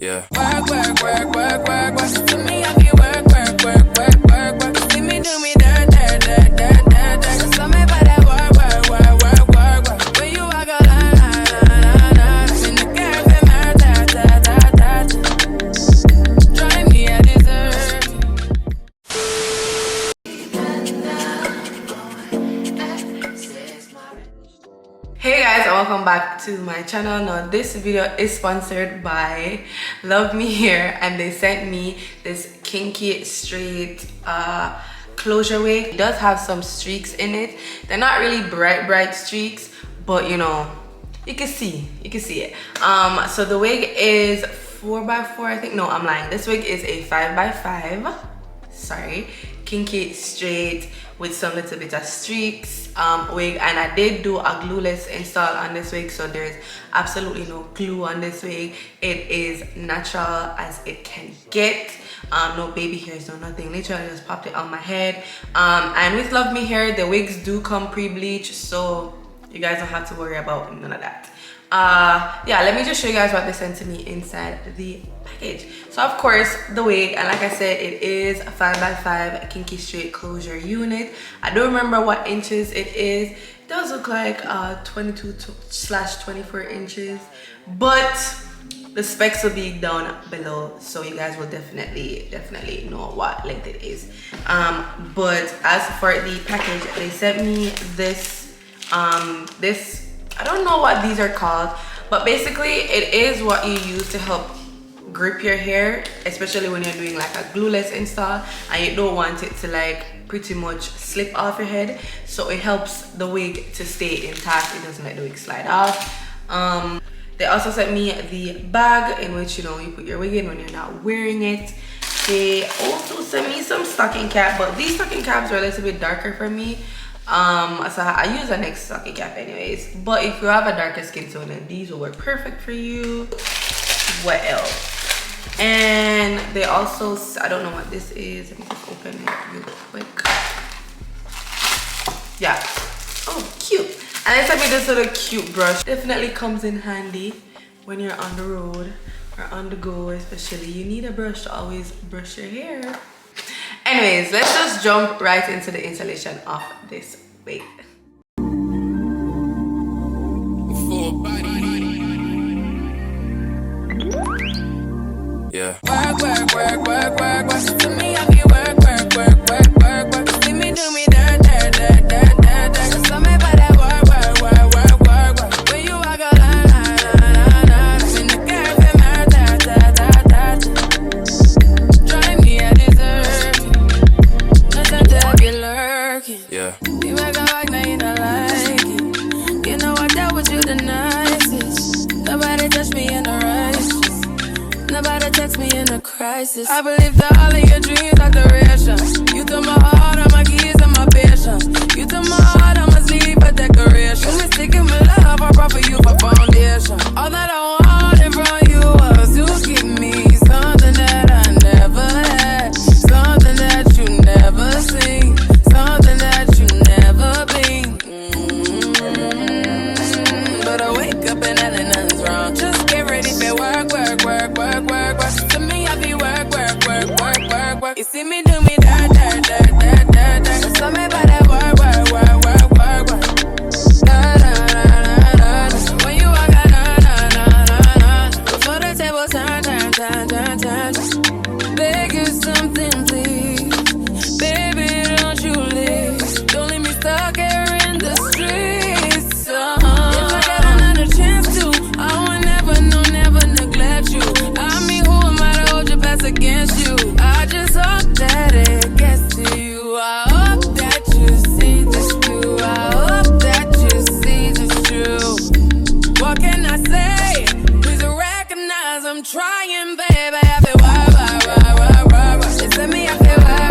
Yeah. Work, work, work, work, work, work. To me, I feel work, work, work, work, work, work. See me do me dirt, dirt, dirt, dirt, dirt, dirt. So me by that work, work, work, work, work, work. When you walk a line, line, line, line, line. In the curve, in my dirt, dirt, dirt, dirt. Drive me a dessert. Hey guys, and welcome back to my channel. Now this video is sponsored by Luvmehair, and they sent me this kinky straight closure wig. It does have some streaks in it. They're not really bright streaks, but you know, you can see it. So the wig is 4x4, I think. No, I'm lying. This wig is a 5x5. Sorry, kinky straight with some little bit of streaks wig, and I did do a glueless install on this wig, so there's absolutely no glue on this wig. It is natural as it can get. No baby hairs, no nothing. Literally just popped it on my head. And with Luvmehair, the wigs do come pre-bleached, so you guys don't have to worry about none of that. Yeah, let me just show you guys what they sent to me inside the package. So of course the wig, and like I said, it is a 5x5 kinky straight closure unit. I don't remember what inches it is. It does look like 22/24 inches, but the specs will be down below, so you guys will definitely know what length it is. But as for the package, they sent me this I don't know what these are called, but basically it is what you use to help grip your hair, especially when you're doing like a glueless install and you don't want it to like pretty much slip off your head. So it helps the wig to stay intact. It doesn't let the wig slide off. They also sent me the bag in which, you know, you put your wig in when you're not wearing it. They also sent me some stocking cap, but these stocking caps are a little bit darker for me. So I use a next stocking cap anyways, but if you have a darker skin tone, then these will work perfect for you. What else? And they also, I don't know what this is. Let me just open it real quick. Yeah. Oh, cute. And they sent me this little cute brush. Definitely comes in handy when you're on the road or on the go, especially. You need a brush to always brush your hair. Anyways, let's just jump right into the installation of this wig. Yeah. Work, work, work, work, work, work. To me, I feel work, work, work, work, work, work. See me do me dirt, dirt, dirt, dirt, dirt, dirt. So me by that work, work, work, work, work, work. When you walk a line, line, line, line, line. In the curve, in my dirt, dirt, dirt, dirt. Drive me a dessert. Nothing to be lurking. Yeah. You make a like, now you don't like it. You know I dealt with you the nicest. Nobody touched me in the righteous. Nobody text me in a crisis. I believe that all of your dreams are durations. You took my heart, all my keys, and my patience. You took my heart, I must leave a decoration. You mistaken my love, I brought for you for foundation. All that I wanted from you was to give me something that I never had, something that you never seen, something that you never been. But I wake up and nothing's wrong. Just get ready for work, work, work, work, work, work. To me, I be work, work, work, work, work, work. You see me do me dirt, dirt, dirt, dirt, dirt, dirt. So me by that work, work, work, work, work, work. Da, da, da, da, da, da. When you walk out, da, da, da, da, da. Before the table turn, turn, turn, turn, turn. Beg you something, please. Baby, don't you leave. Don't leave me stuck here in the streets. If I get another chance to, I will never, no, never neglect you. I mean, who am I to hold your best against you? I just hope that it gets to you. I hope that you see this through. I hope that you see this true. What can I say? Please recognize I'm trying, baby. I feel why. They send me, I feel why.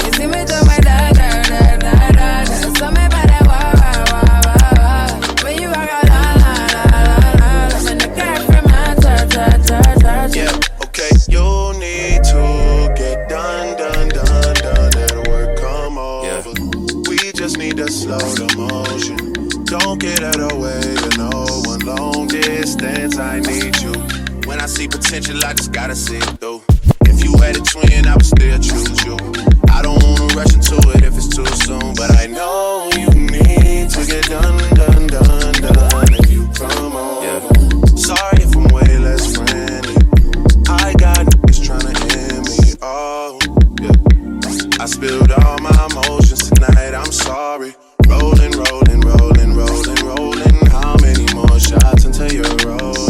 You see me do my da da da da da. So me by that why. When you walk out, la la la la. I'm in the car from my touch. Yeah, okay. You need to get done. Let work come over. We just need to slow the motion. Don't get out of the way to no one. Long distance, I need you. When I see potential, I just gotta see it through. If you had a twin, I would still choose you. I don't wanna rush into it if it's too soon, but I know you need to get done. If you come on, yeah. Sorry if I'm way less friendly. I got niggas tryna end me. Oh, yeah. I spilled all my emotions tonight. I'm sorry. Rolling. How many more shots until you're rolling?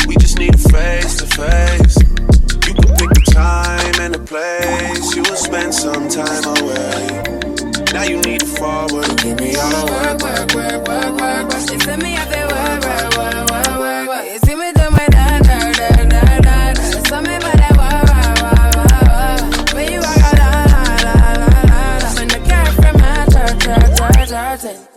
We just need a face to face. You can pick the time and the place. You will spend some time away. Now you need to forward and give me all the work. You send me up there, work. You see me do my da. Tell me about that work. When you walk out, la. When the car from my church.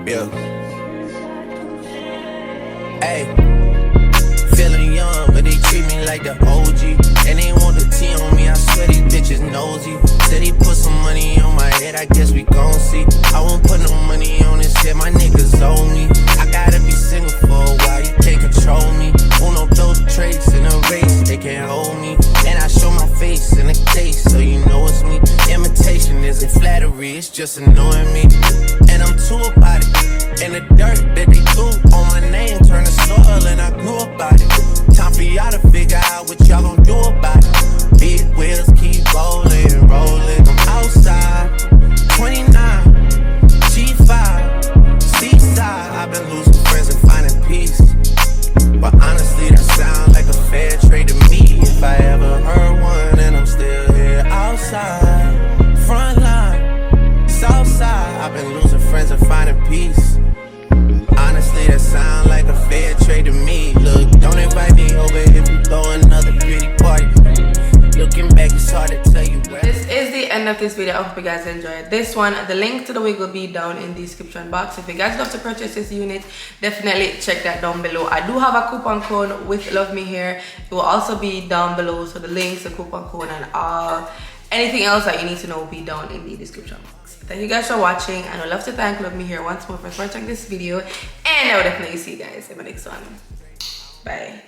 Yeah. Hey, feeling young, but they treat me like the OG. And they want the T on me, I swear these bitches nosy. Said he put some money on my head, I guess we gon' see. I won't put no money on his head, my niggas owe me. I gotta be single for a while, you can't control me. Uno those traits in a race, they can't hold me. And I show my face in the case, so you know it's me. Imitation isn't flattery, it's just annoying me. And I'm too about it. And the dirt that they threw on my name turned to soil, and I grew about it. Time for y'all to figure out what y'all gon' do about it. Big wheels keep rolling. I'm outside, 29, G5, seaside. I've been losing friends and finding peace. But honestly, that sounds like a fair trade to me. If I ever heard one, and I'm still here outside, front line, south side. I've been losing friends and finding peace. Honestly, that sound like a fair trade to me. Look, don't invite me over if you throw another pretty party. Looking back, it's hard to tell you where. This is the end of this video. I hope you guys enjoyed this one. The link to the wig will be down in the description box. If you guys love to purchase this unit, definitely check that down below. I do have a coupon code with Luvmehair. It will also be down below. So the links, the coupon code, and all anything else that you need to know will be down in the description box. Thank you guys for watching, and I'd love to thank Luvmehair once more for sponsoring this video. And I will definitely see you guys in my next one. Bye.